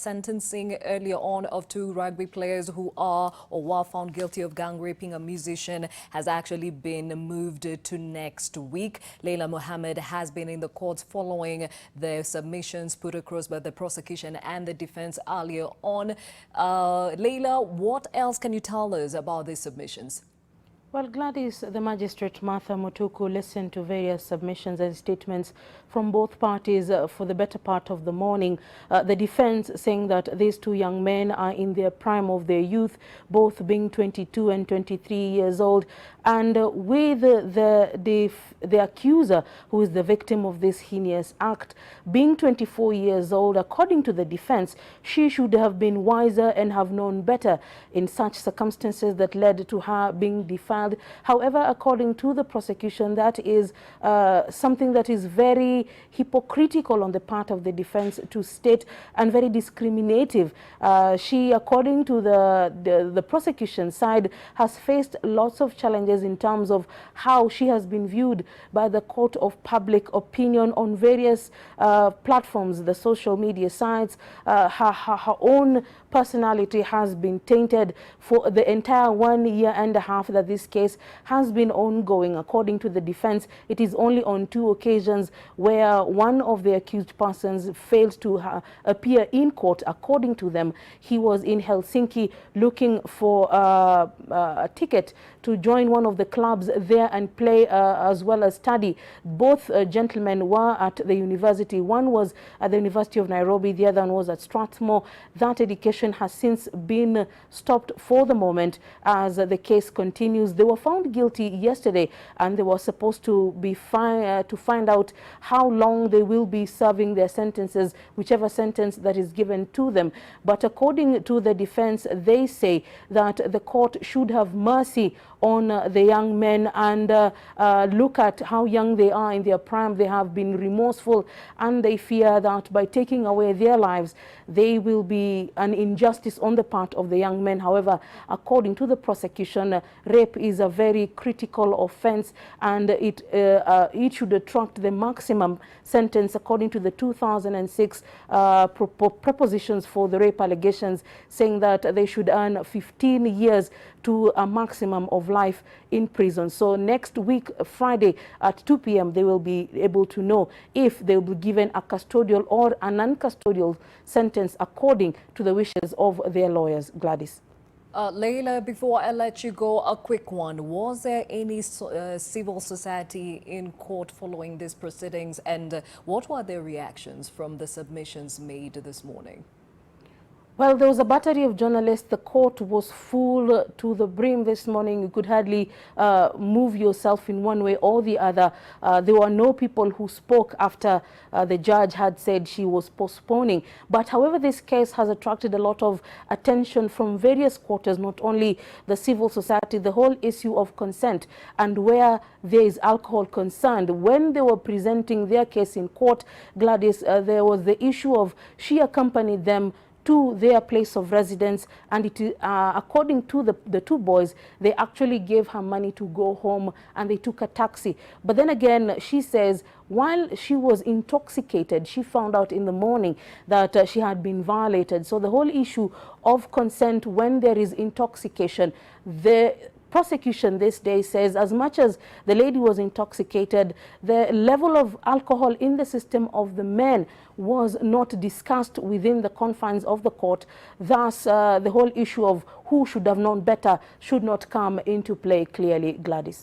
Sentencing earlier on of two rugby players who are or were found guilty of gang raping a musician has actually been moved to next week. Leila Mohammed has been in the courts following the submissions put across by the prosecution and the defense earlier on. Leila, what else can you tell us about these submissions? Well, Gladys, the magistrate Martha Mutuku listened to various submissions and statements from both parties for the better part of the morning. The defense saying that these two young men are in their prime of their youth, both being 22 and 23 years old, and with the accuser, who is the victim of this heinous act, being 24 years old. According to the defense, she should have been wiser and have known better in such circumstances that led to her being defiled. However, according to the prosecution, that is something that is very hypocritical on the part of the defense to state, and very discriminative. She, according to the prosecution side, has faced lots of challenges in terms of how she has been viewed by the court of public opinion on various platforms, the social media sites. Her own personality has been tainted for the entire 1 year and a half that this case has been ongoing. According to the defense, it is only on 2 occasions where one of the accused persons failed to appear in court. According to them, he was in Helsinki looking for a ticket to join one of the clubs there and play as well as study. Both gentlemen were at the university. One was at the University of Nairobi, the other one was at Strathmore. That education has since been stopped for the moment as the case continues. They were found guilty yesterday, and they were supposed to be to find out how long they will be serving their sentences, whichever sentence that is given to them. But according to the defense, they say that the court should have mercy on the young men and look at how young they are in their prime. They have been remorseful, and they fear that by taking away their lives, they will be an injustice on the part of the young men. However, according to the prosecution, rape is a very critical offense, and it should attract the maximum sentence according to the 2006 propositions for the rape allegations, saying that they should earn 15 years to a maximum of life in prison. So next week, Friday at 2 p.m., they will be able to know if they will be given a custodial or a non-custodial sentence according to the wishes of their lawyers. Gladys. Leila, before I let you go, a quick one. Was there any civil society in court following these proceedings, and what were their reactions from the submissions made this morning? Well, there was a battery of journalists. The court was full to the brim this morning. You could hardly move yourself in one way or the other. There were no people who spoke after the judge had said she was postponing. But however, this case has attracted a lot of attention from various quarters, not only the civil society, the whole issue of consent and where there is alcohol concerned. When they were presenting their case in court, Gladys, there was the issue of she accompanied them to their place of residence, and it according to the two boys, they actually gave her money to go home, and they took a taxi. But then again, she says while she was intoxicated, she found out in the morning that she had been violated. So the whole issue of consent when there is intoxication, the prosecution this day says as much as the lady was intoxicated, the level of alcohol in the system of the men was not discussed within the confines of the court. Thus, the whole issue of who should have known better should not come into play clearly, Gladys.